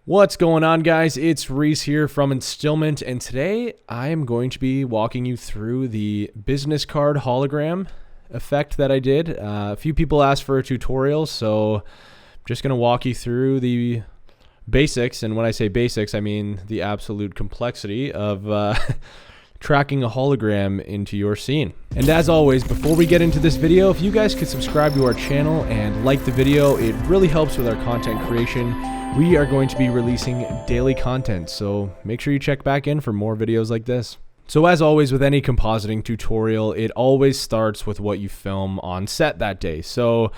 What's going on, guys? It's Reese here from Instillment, and today I am going to be walking you through the business card hologram effect that I did. A few people asked for a tutorial, so I'm just going to walk you through the basics, and when I say basics, I mean the absolute complexity of tracking a hologram into your scene. And as always, before we get into this video, if you guys could subscribe to our channel and like the video, it really helps with our content creation. We are going to be releasing daily content, so make sure you check back in for more videos like this. So as always with any compositing tutorial, it always starts with what you film on set that day. So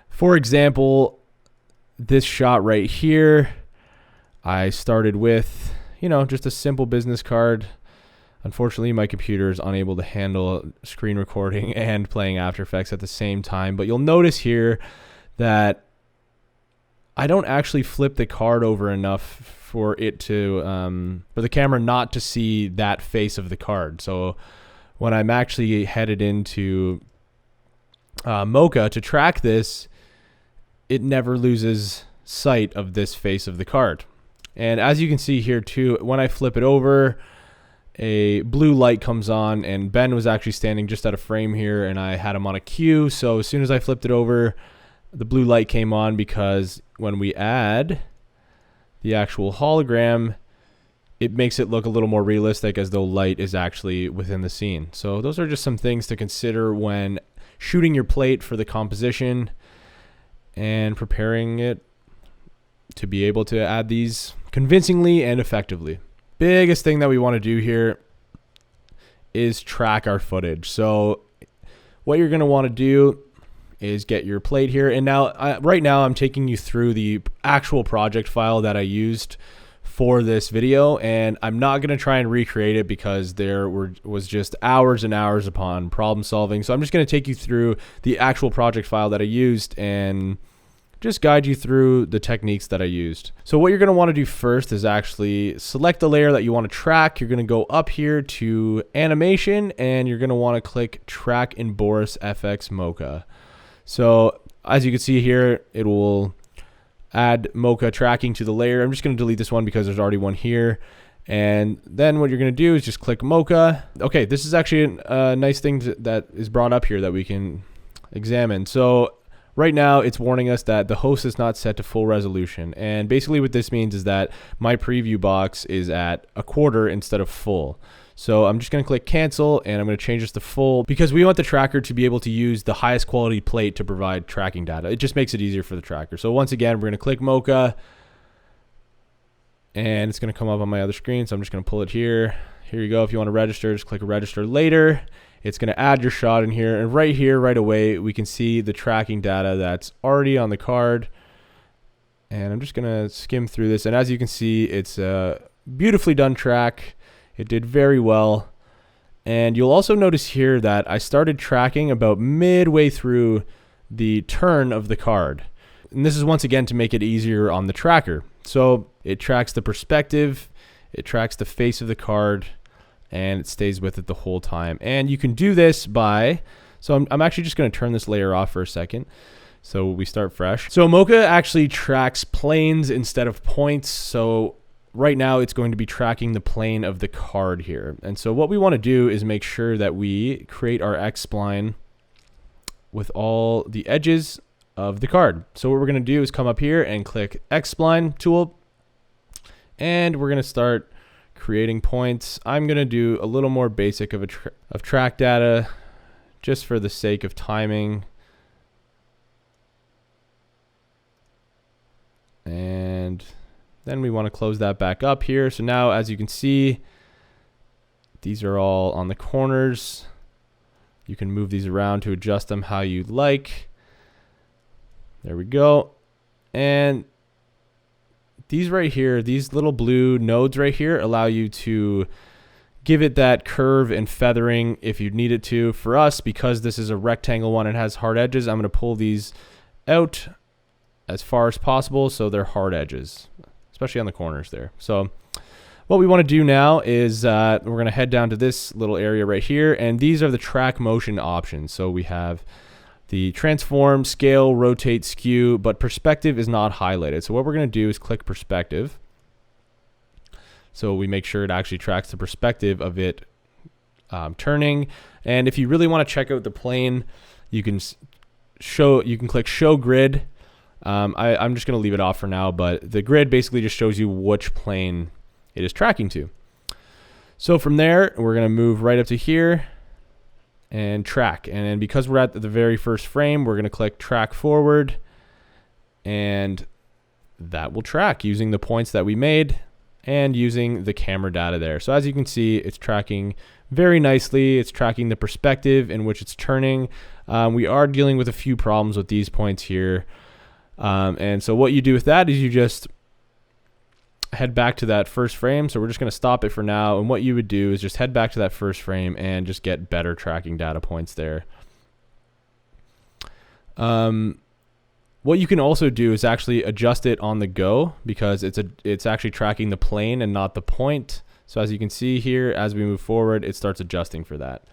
for example, this shot right here, I started with, just a simple business card. Unfortunately, my computer is unable to handle screen recording and playing After Effects at the same time, but you'll notice here that I don't actually flip the card over enough for it to, for the camera not to see that face of the card. So when I'm actually headed into Mocha to track this, it never loses sight of this face of the card. And as you can see here too, when I flip it over, a blue light comes on, and Ben was actually standing just out of frame here, and I had him on a cue. So as soon as I flipped it over, the blue light came on, because when we add the actual hologram, it makes it look a little more realistic, as though light is actually within the scene. So those are just some things to consider when shooting your plate for the composition and preparing it to be able to add these convincingly and effectively. Biggest thing that we want to do here is track our footage. So what you're going to want to do is get your plate here. And now, right now, I'm taking you through the actual project file that I used for this video, and I'm not going to try and recreate it because there was just hours and hours upon problem solving. So I'm just going to take you through the actual project file that I used and just guide you through the techniques that I used. So what you're going to want to do first is actually select the layer that you want to track. You're going to go up here to animation, and you're going to want to click track in Boris FX Mocha. So as you can see here, it will add Mocha tracking to the layer. I'm just going to delete this one because there's already one here. And then what you're going to do is just click Mocha. Okay, this is actually a nice thing that is brought up here that we can examine. So right now, it's warning us that the host is not set to full resolution. And basically what this means is that my preview box is at a quarter instead of full. So I'm just going to click cancel, and I'm going to change this to full, because we want the tracker to be able to use the highest quality plate to provide tracking data. It just makes it easier for the tracker. So once again, we're going to click Mocha, and it's going to come up on my other screen. So I'm just going to pull it here. Here you go. If you want to register, just click register later. It's going to add your shot in here, and right here, right away, we can see the tracking data that's already on the card. And I'm just going to skim through this, and as you can see, it's a beautifully done track. It did very well. And you'll also notice here that I started tracking about midway through the turn of the card. And this is once again to make it easier on the tracker. So it tracks the perspective, it tracks the face of the card, and it stays with it the whole time. And you can do this by, so I'm actually just going to turn this layer off for a second, so we start fresh. So Mocha actually tracks planes instead of points. So right now it's going to be tracking the plane of the card here. And so what we want to do is make sure that we create our X-spline with all the edges of the card. So what we're going to do is come up here and click X-spline tool, and we're going to start creating points. I'm going to do a little more basic of track data just for the sake of timing. And then we want to close that back up here. So now, as you can see, these are all on the corners. You can move these around to adjust them how you like. There we go. And these right here, these little blue nodes right here, allow you to give it that curve and feathering if you need it to. For us, because this is a rectangle one and has hard edges, I'm going to pull these out as far as possible so they're hard edges, especially on the corners there. So what we want to do now is we're going to head down to this little area right here, and these are the track motion options. So we have the transform, scale, rotate, skew, but perspective is not highlighted. So what we're going to do is click perspective. So we make sure it actually tracks the perspective of it turning. And if you really want to check out the plane, you can click show grid. I'm just going to leave it off for now, but the grid basically just shows you which plane it is tracking to. So from there, we're going to move right up to here and track. And then because we're at the very first frame, we're going to click track forward, and that will track using the points that we made and using the camera data there. So as you can see, it's tracking very nicely. It's tracking the perspective in which it's turning. We are dealing with a few problems with these points here. And so what you do with that is you just head back to that first frame. So we're just going to stop it for now. And what you would do is just head back to that first frame and just get better tracking data points there. What you can also do is actually adjust it on the go, because it's actually tracking the plane and not the point. So as you can see here, as we move forward, it starts adjusting for that.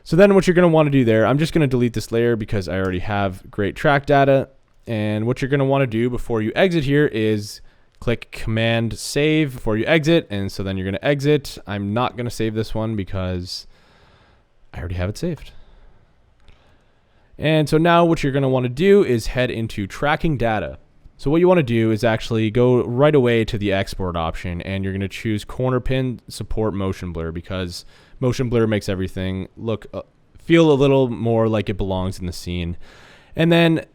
So then what you're going to want to do there, I'm just going to delete this layer because I already have great track data. And what you're going to want to do before you exit here is click Command Save before you exit. And so then you're going to exit. I'm not going to save this one because I already have it saved. And so now what you're going to want to do is head into tracking data. So what you want to do is actually go right away to the export option, and you're going to choose corner pin support motion blur, because motion blur makes everything feel a little more like it belongs in the scene. And then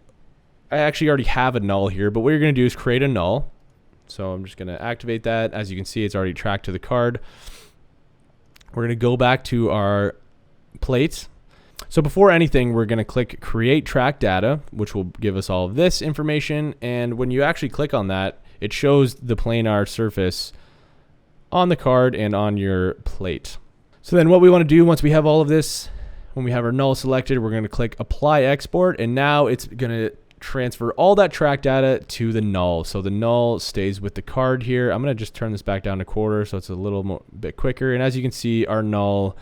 I actually already have a null here, but what you're going to do is create a null. So I'm just going to activate that. As you can see, it's already tracked to the card. We're going to go back to our plates. So before anything, we're going to click create track data, which will give us all of this information. And when you actually click on that, it shows the planar surface on the card and on your plate. So then what we want to do once we have all of this, when we have our null selected, we're going to click apply export. And now it's going to transfer all that track data to the null. So the null stays with the card here. I'm going to just turn this back down to quarter so it's a little bit quicker. And as you can see, our null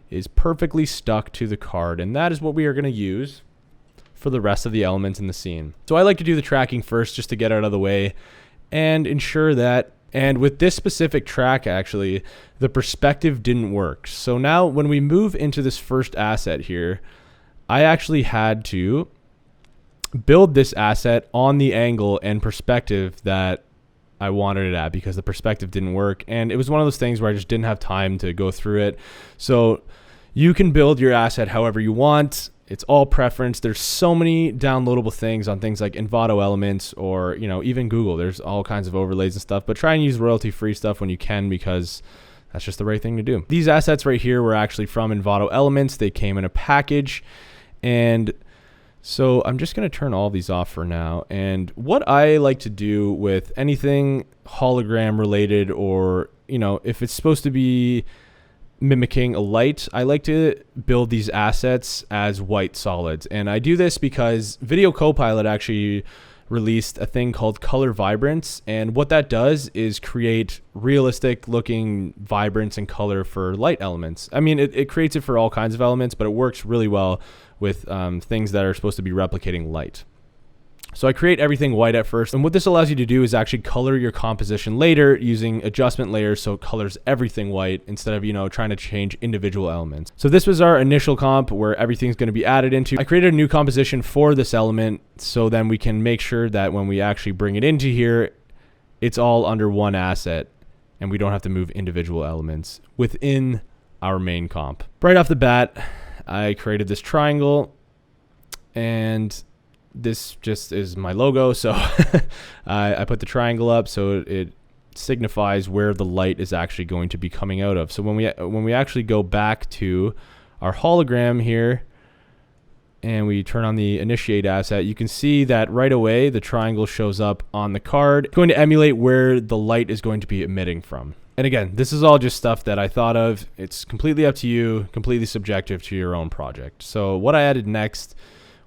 is perfectly stuck to the card, and that is what we are going to use for the rest of the elements in the scene. So I like to do the tracking first just to get out of the way and ensure that, and with this specific track actually, the perspective didn't work. So now when we move into this first asset here, I actually had to build this asset on the angle and perspective that I wanted it at, because the perspective didn't work. And it was one of those things where I just didn't have time to go through it. So you can build your asset however you want. It's all preference. There's so many downloadable things on things like Envato Elements, or, even Google. There's all kinds of overlays and stuff, but try and use royalty-free stuff when you can, because that's just the right thing to do. These assets right here were actually from Envato Elements. They came in a package, and so I'm just going to turn all these off for now. And what I like to do with anything hologram related, or, if it's supposed to be mimicking a light, I like to build these assets as white solids. And I do this because Video Copilot actually released a thing called color vibrance. And what that does is create realistic looking vibrance and color for light elements. I mean, it creates it for all kinds of elements, but it works really well with things that are supposed to be replicating light. So I create everything white at first. And what this allows you to do is actually color your composition later using adjustment layers, so it colors everything white instead of, trying to change individual elements. So this was our initial comp where everything's going to be added into. I created a new composition for this element, so then we can make sure that when we actually bring it into here, it's all under one asset and we don't have to move individual elements within our main comp. Right off the bat, I created this triangle, and this just is my logo. So I put the triangle up so it signifies where the light is actually going to be coming out of. So when we actually go back to our hologram here and we turn on the initiate asset, you can see that right away the triangle shows up on the card. It's going to emulate where the light is going to be emitting from. And again, this is all just stuff that I thought of. It's completely up to you, completely subjective to your own project. So what I added next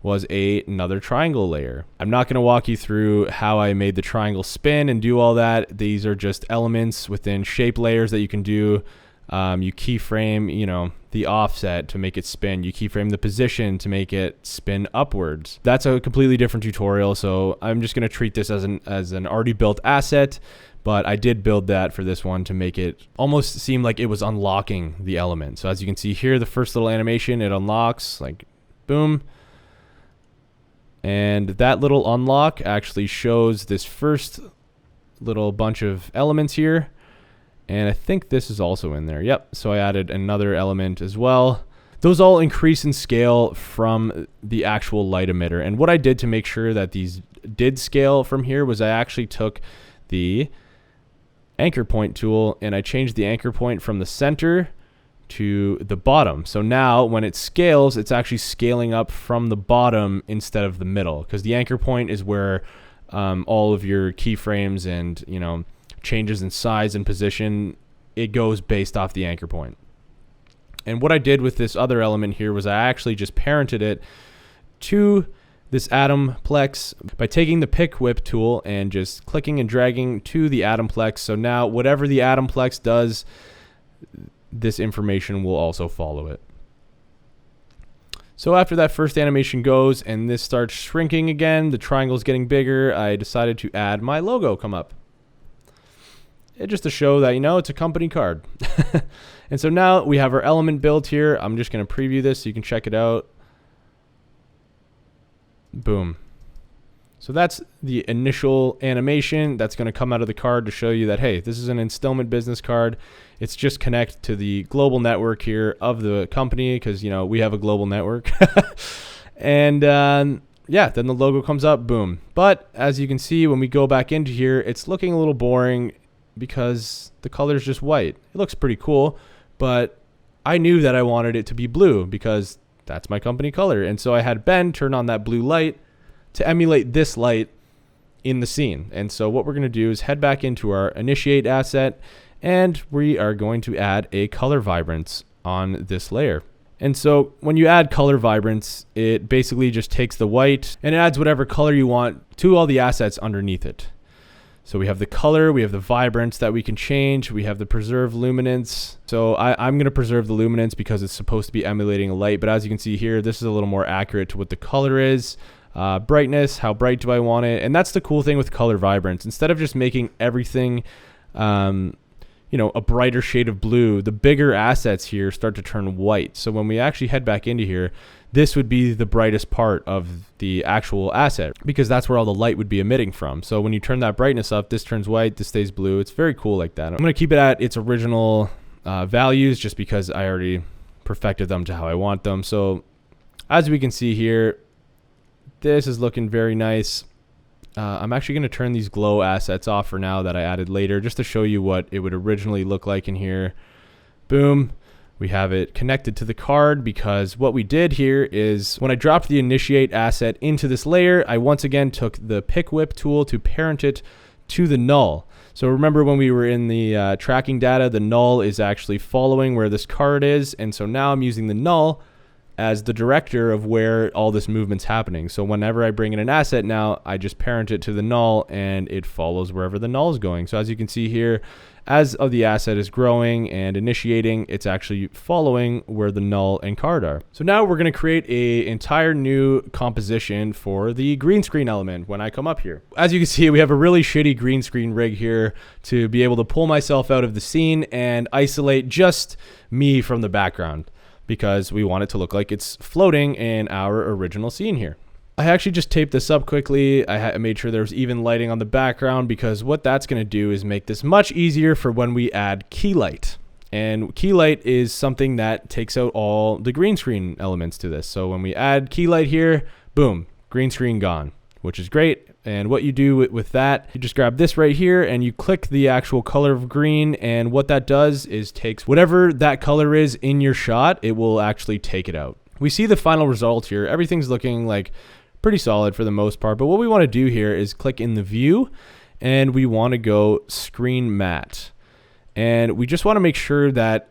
was another triangle layer. I'm not going to walk you through how I made the triangle spin and do all that. These are just elements within shape layers that you can do. You keyframe, the offset to make it spin. You keyframe the position to make it spin upwards. That's a completely different tutorial. So I'm just going to treat this as an already built asset. but I did build that for this one to make it almost seem like it was unlocking the element. So as you can see here, the first little animation, it unlocks, like boom. And that little unlock actually shows this first little bunch of elements here. And I think this is also in there. Yep. So I added another element as well. Those all increase in scale from the actual light emitter. And what I did to make sure that these did scale from here was I actually took the anchor point tool and I changed the anchor point from the center to the bottom. So now when it scales, it's actually scaling up from the bottom instead of the middle, because the anchor point is where all of your keyframes and, you know, changes in size and position, it goes based off the anchor point. And what I did with this other element here was I actually just parented it to this atomplex by taking the pick whip tool and just clicking and dragging to the atomplex. So now whatever the atomplex does, this information will also follow it. So after that first animation goes and this starts shrinking again, the triangle is getting bigger, I decided to add my logo come up. Just to show that, you know, it's a company card. And so now we have our element built here. I'm just going to preview this so you can check it out. Boom. So that's the initial animation that's going to come out of the card to show you that, hey, this is an Instillment business card. It's just connect to the global network here of the company because, you know, we have a global network. And yeah, then the logo comes up, boom. But as you can see, when we go back into here, it's looking a little boring because the color is just white. It looks pretty cool, but I knew that I wanted it to be blue because that's my company color. And so I had Ben turn on that blue light to emulate this light in the scene. And so what we're going to do is head back into our initiate asset, and we are going to add a color vibrance on this layer. And so when you add color vibrance, it basically just takes the white and it adds whatever color you want to all the assets underneath it. So we have the color, we have the vibrance that we can change, we have the preserve luminance. So I'm going to preserve the luminance because it's supposed to be emulating a light, but as you can see here, this is a little more accurate to what the color is. Brightness, how bright do I want it? And that's the cool thing with color vibrance. Instead of just making everything, you know, a brighter shade of blue, the bigger assets here start to turn white. So when we actually head back into here, this would be the brightest part of the actual asset because that's where all the light would be emitting from. So when you turn that brightness up, this turns white, this stays blue. It's very cool like that. I'm going to keep it at its original values just because I already perfected them to how I want them. So as we can see here, this is looking very nice. I'm actually going to turn these glow assets off for now that I added later just to show you what it would originally look like in here. Boom. We have it connected to the card because what we did here is when I dropped the initiate asset into this layer, I once again took the pick whip tool to parent it to the null. So remember when we were in the tracking data, the null is actually following where this card is. And so now I'm using the null as the director of where all this movement's happening. So whenever I bring in an asset now, I just parent it to the null and it follows wherever the null is going. So as you can see here, as of the asset is growing and initiating, it's actually following where the null and card are. So now we're going to create an entire new composition for the green screen element when I come up here. As you can see, we have a really shitty green screen rig here to be able to pull myself out of the scene and isolate just me from the background, because we want it to look like it's floating in our original scene here. I actually just taped this up quickly. I made sure there was even lighting on the background because what that's going to do is make this much easier for when we add key light. And key light is something that takes out all the green screen elements to this. So when we add key light here, boom, green screen gone, which is great. And what you do with that, you just grab this right here and you click the actual color of green. And what that does is takes whatever that color is in your shot, it will actually take it out. We see the final result here. Everything's looking like pretty solid for the most part. But what we want to do here is click in the view and we want to go screen matte. And we just want to make sure that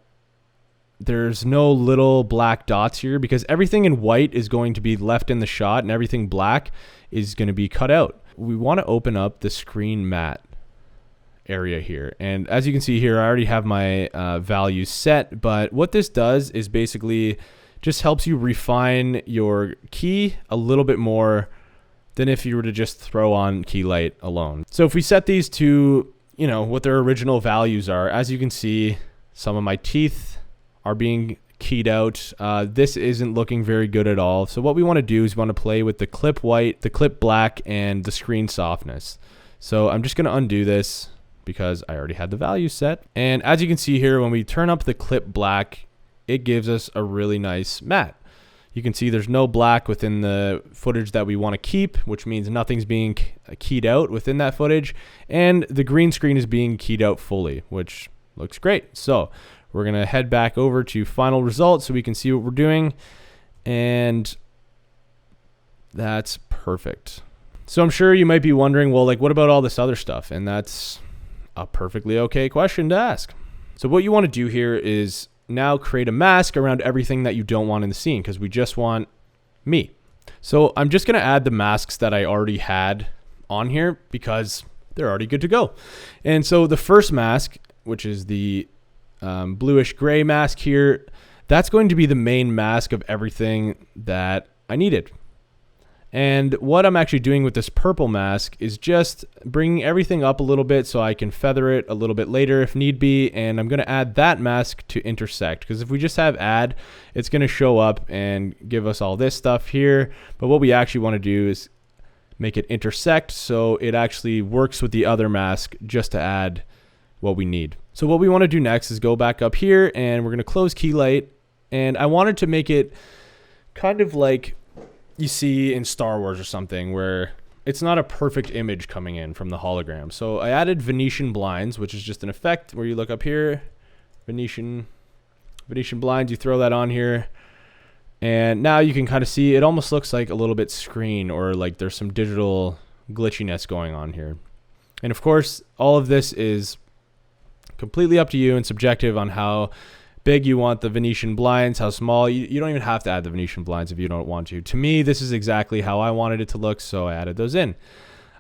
there's no little black dots here because everything in white is going to be left in the shot and everything black is going to be cut out. We want to open up the screen matte area here. And as you can see here, I already have my values set, but what this does is basically just helps you refine your key a little bit more than if you were to just throw on key light alone. So if we set these to what their original values are. As you can see, some of my teeth are being keyed out. This isn't looking very good at all. So what we want to do is we want to play with the clip white, the clip black, and the screen softness. So I'm just going to undo this because I already had the value set. And as you can see here, when we turn up the clip black, it gives us a really nice matte. You can see there's no black within the footage that we want to keep, which means nothing's being keyed out within that footage. And the green screen is being keyed out fully, which looks great. So we're going to head back over to final results so we can see what we're doing. And that's perfect. So I'm sure you might be wondering, well, like, what about all this other stuff? And that's a perfectly okay question to ask. So what you want to do here is now create a mask around everything that you don't want in the scene, because we just want me. So I'm just going to add the masks that I already had on here because they're already good to go. And so the first mask, which is the bluish gray mask here, that's going to be the main mask of everything that I needed. And what I'm actually doing with this purple mask is just bringing everything up a little bit so I can feather it a little bit later if need be. And I'm going to add that mask to intersect, because if we just have add, it's going to show up and give us all this stuff here. But what we actually want to do is make it intersect so it actually works with the other mask just to add what we need. So what we want to do next is go back up here and we're going to close key light. And I wanted to make it kind of like you see in Star Wars or something, where it's not a perfect image coming in from the hologram. So I added Venetian blinds, which is just an effect where you look up here, Venetian blinds, you throw that on here. And now you can kind of see it almost looks like a little bit screen, or like there's some digital glitchiness going on here. And of course, all of this is completely up to you and subjective on how big you want the Venetian blinds, how small. You don't even have to add the Venetian blinds if you don't want to. To me, this is exactly how I wanted it to look, so I added those in.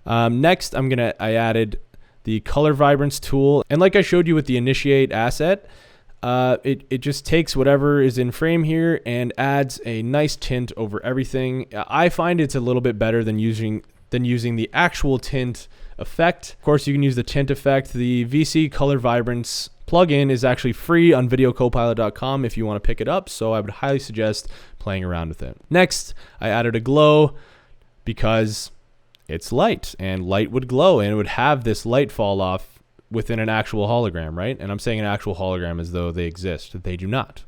Next, I added the color vibrance tool, and like I showed you with the initiate asset, it just takes whatever is in frame here and adds a nice tint over everything. I find it's a little bit better than using the actual tint effect. Of course, you can use the tint effect. The VC color vibrance plugin is actually free on videocopilot.com if you want to pick it up, so I would highly suggest playing around with it. Next, I added a glow because it's light, and light would glow, and it would have this light fall off within an actual hologram, right? And I'm saying an actual hologram as though they exist. They do not.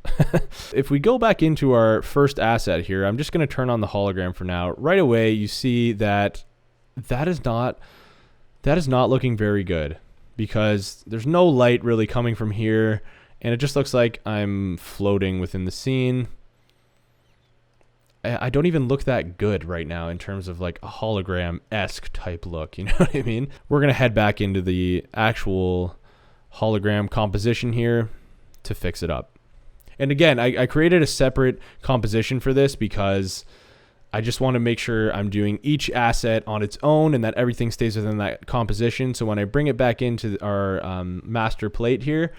If we go back into our first asset here, I'm just going to turn on the hologram for now. Right away, you see that is not looking very good, because there's no light really coming from here, and it just looks like I'm floating within the scene. I don't even look that good right now in terms of like a hologram-esque type look, you know what I mean? We're gonna head back into the actual hologram composition here to fix it up. And again, I created a separate composition for this because I just want to make sure I'm doing each asset on its own and that everything stays within that composition. So when I bring it back into our master plate here,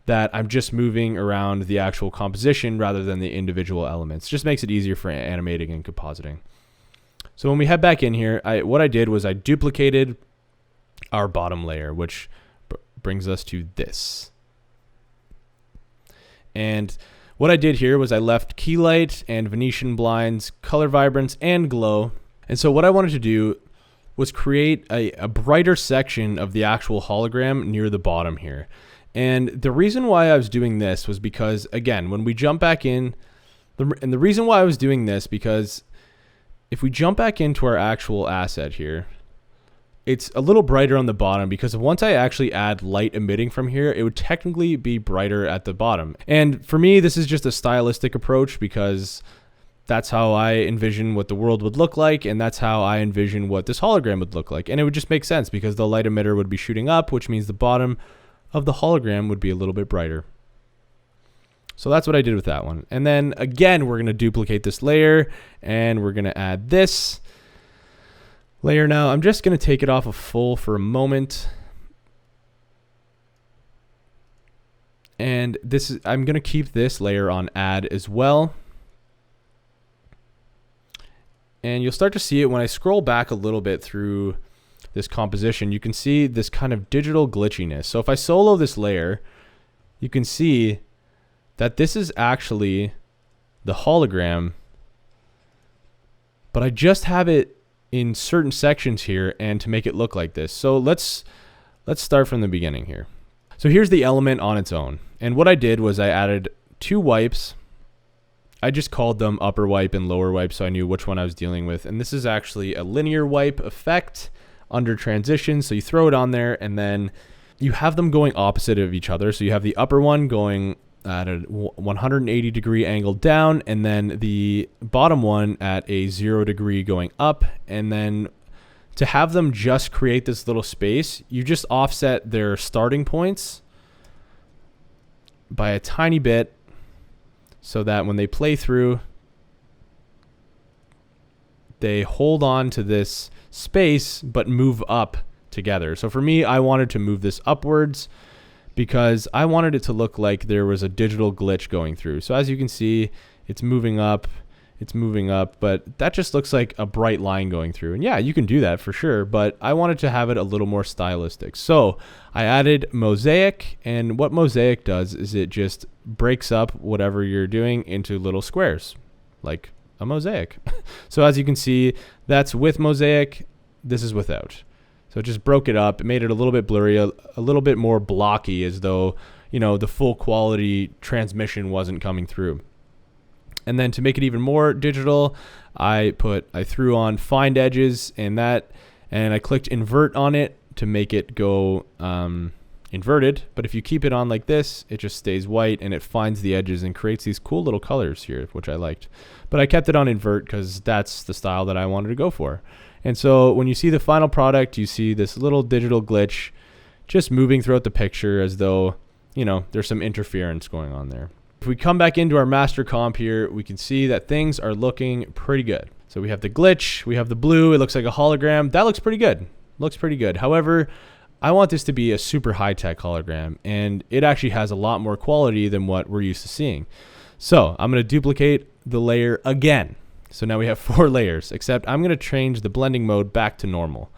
that I'm just moving around the actual composition rather than the individual elements. Just makes it easier for animating and compositing. So when we head back in here, what I did was I duplicated our bottom layer, which brings us to this. And what I did here was I left key light and Venetian blinds, color vibrance, and glow. And so what I wanted to do was create a brighter section of the actual hologram near the bottom here. And the reason why I was doing this was because, again, when we jump back in, and the reason why I was doing this, because if we jump back into our actual asset here, it's a little brighter on the bottom, because once I actually add light emitting from here, it would technically be brighter at the bottom. And for me, this is just a stylistic approach, because that's how I envision what the world would look like, and that's how I envision what this hologram would look like. And it would just make sense, because the light emitter would be shooting up, which means the bottom of the hologram would be a little bit brighter. So that's what I did with that one. And then again, we're going to duplicate this layer, and we're going to add this layer. Now I'm just going to take it off of full for a moment, and I'm going to keep this layer on add as well. And you'll start to see it when I scroll back a little bit through this composition, you can see this kind of digital glitchiness. So if I solo this layer, you can see that this is actually the hologram, but I just have it in certain sections here and to make it look like this. So let's start from the beginning here. So here's the element on its own. And what I did was I added 2 wipes. I just called them upper wipe and lower wipe so I knew which one I was dealing with. And this is actually a linear wipe effect under transition. So you throw it on there and then you have them going opposite of each other. So you have the upper one going at a 180 degree angle down, and then the bottom one at a 0 degree going up. And then to have them just create this little space, you just offset their starting points by a tiny bit so that when they play through, they hold on to this space but move up together. So for me, I wanted to move this upwards because I wanted it to look like there was a digital glitch going through. So as you can see, it's moving up, but that just looks like a bright line going through. And yeah, you can do that for sure, but I wanted to have it a little more stylistic. So I added mosaic, and what mosaic does is it just breaks up whatever you're doing into little squares, like a mosaic. So as you can see, that's with mosaic, this is without. So it just broke it up. It made it a little bit blurry, a little bit more blocky, as though, you know, the full quality transmission wasn't coming through. And then to make it even more digital, I threw on find edges and I clicked invert on it to make it go inverted. But if you keep it on like this, it just stays white and it finds the edges and creates these cool little colors here, which I liked. But I kept it on invert because that's the style that I wanted to go for. And so when you see the final product, you see this little digital glitch just moving throughout the picture as though, you know, there's some interference going on there. If we come back into our master comp here, we can see that things are looking pretty good. So we have the glitch, we have the blue, it looks like a hologram. That looks pretty good. Looks pretty good. However, I want this to be a super high-tech hologram, and it actually has a lot more quality than what we're used to seeing. So I'm going to duplicate the layer again. So now we have 4 layers, except I'm going to change the blending mode back to normal.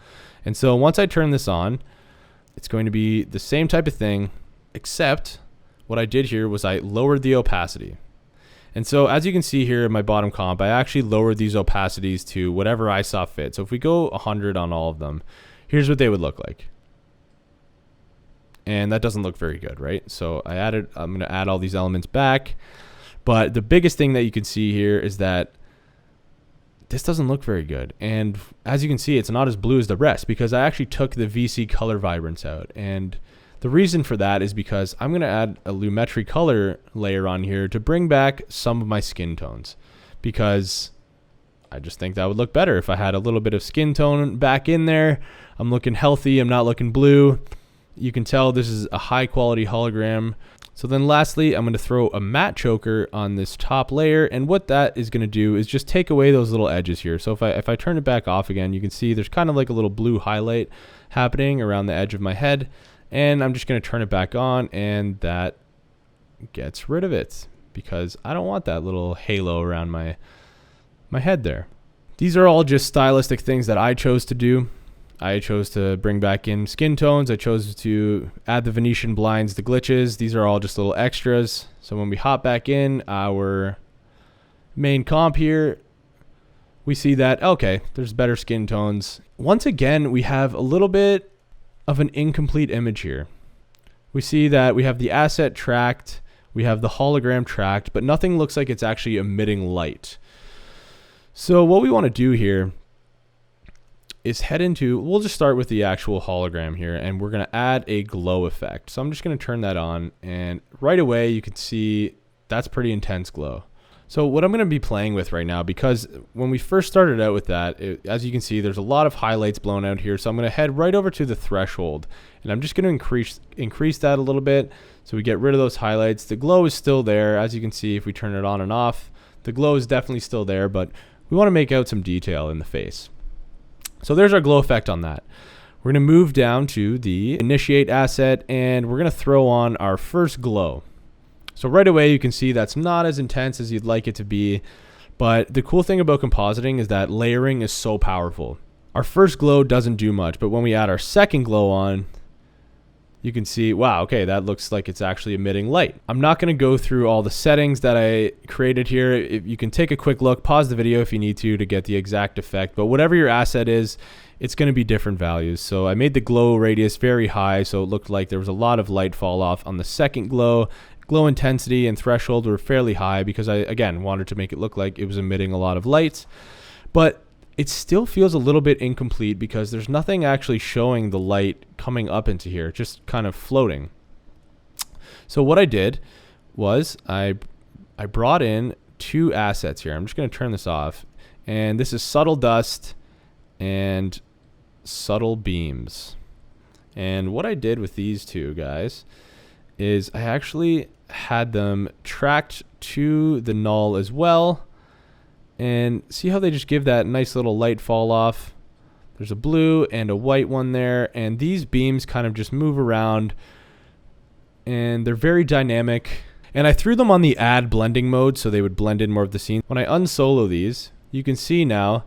And so once I turn this on, it's going to be the same type of thing, except what I did here was I lowered the opacity. And so as you can see here in my bottom comp, I actually lowered these opacities to whatever I saw fit. So if we go 100 on all of them, here's what they would look like. And that doesn't look very good, right? So I'm going to add all these elements back. But the biggest thing that you can see here is that this doesn't look very good. And as you can see, it's not as blue as the rest because I actually took the VC color vibrance out. And the reason for that is because I'm going to add a Lumetri color layer on here to bring back some of my skin tones, because I just think that would look better if I had a little bit of skin tone back in there. I'm looking healthy. I'm not looking blue. You can tell this is a high quality hologram. So then lastly, I'm going to throw a matte choker on this top layer. And what that is going to do is just take away those little edges here. So if I turn it back off again, you can see there's kind of like a little blue highlight happening around the edge of my head. And I'm just going to turn it back on, and that gets rid of it because I don't want that little halo around my head there. These are all just stylistic things that I chose to do. I chose to bring back in skin tones. I chose to add the Venetian blinds, the glitches. These are all just little extras. So when we hop back in our main comp here, we see that, okay, there's better skin tones. Once again, we have a little bit of an incomplete image here. We see that we have the asset tracked, we have the hologram tracked, but nothing looks like it's actually emitting light. So what we want to do here is we'll just start with the actual hologram here, and we're going to add a glow effect. So I'm just going to turn that on, and right away you can see that's pretty intense glow. So what I'm going to be playing with right now, because when we first started out with that, as you can see, there's a lot of highlights blown out here. So I'm going to head right over to the threshold, and I'm just going to increase that a little bit so we get rid of those highlights. The glow is still there. As you can see, if we turn it on and off, the glow is definitely still there, but we want to make out some detail in the face. So there's our glow effect on that. We're going to move down to the initiate asset, and we're going to throw on our first glow. So right away, you can see that's not as intense as you'd like it to be. But the cool thing about compositing is that layering is so powerful. Our first glow doesn't do much, but when we add our second glow on, you can see, wow, okay, that looks like it's actually emitting light. I'm not going to go through all the settings that I created here. If you can take a quick look, pause the video if you need to get the exact effect, but whatever your asset is, it's going to be different values. So I made the glow radius very high, so it looked like there was a lot of light fall off on the second glow. Glow intensity and threshold were fairly high because I, again, wanted to make it look like it was emitting a lot of light. But it still feels a little bit incomplete because there's nothing actually showing the light coming up into here, just kind of floating. So what I did was I brought in two assets here. I'm just going to turn this off. And this is subtle dust and subtle beams. And what I did with these two guys is I actually had them tracked to the null as well. And see how they just give that nice little light fall off? There's a blue and a white one there, and these beams kind of just move around, and they're very dynamic. And I threw them on the add blending mode so they would blend in more of the scene. When I unsolo these, you can see now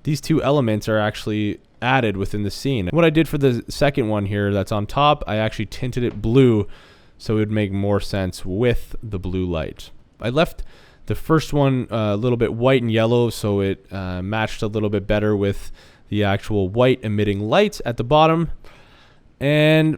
these two elements are actually added within the scene. What I did for the second one here that's on top, I actually tinted it blue so it would make more sense with the blue light. I left the first one a little bit white and yellow, so it matched a little bit better with the actual white emitting lights at the bottom. And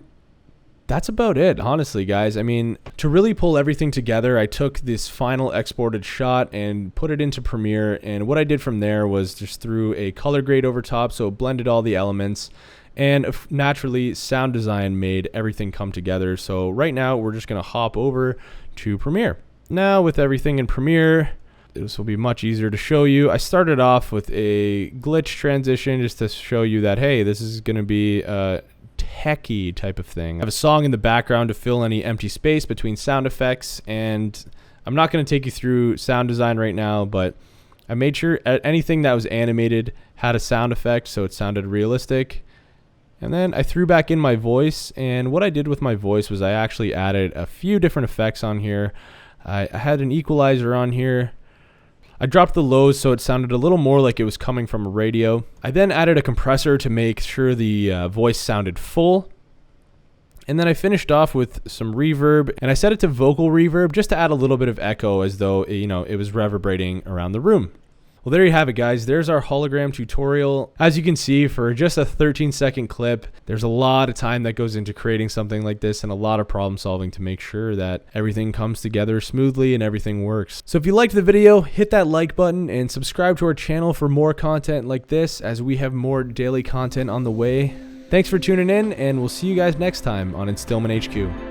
that's about it, honestly, guys. I mean, to really pull everything together, I took this final exported shot and put it into Premiere. And what I did from there was just threw a color grade over top, so it blended all the elements. And naturally, sound design made everything come together. So right now, we're just going to hop over to Premiere. Now with everything in Premiere, this will be much easier to show you. I started off with a glitch transition just to show you that, hey, this is going to be a techie type of thing. I have a song in the background to fill any empty space between sound effects, and I'm not going to take you through sound design right now, but I made sure anything that was animated had a sound effect so it sounded realistic. And then I threw back in my voice, and what I did with my voice was I actually added a few different effects on here. I had an equalizer on here. I dropped the lows so it sounded a little more like it was coming from a radio. I then added a compressor to make sure the voice sounded full. And then I finished off with some reverb, and I set it to vocal reverb just to add a little bit of echo as though, you know, it was reverberating around the room. Well, there you have it, guys. There's our hologram tutorial. As you can see, for just a 13-second clip, there's a lot of time that goes into creating something like this and a lot of problem solving to make sure that everything comes together smoothly and everything works. So if you liked the video, hit that like button and subscribe to our channel for more content like this as we have more daily content on the way. Thanks for tuning in, and we'll see you guys next time on Instillment HQ.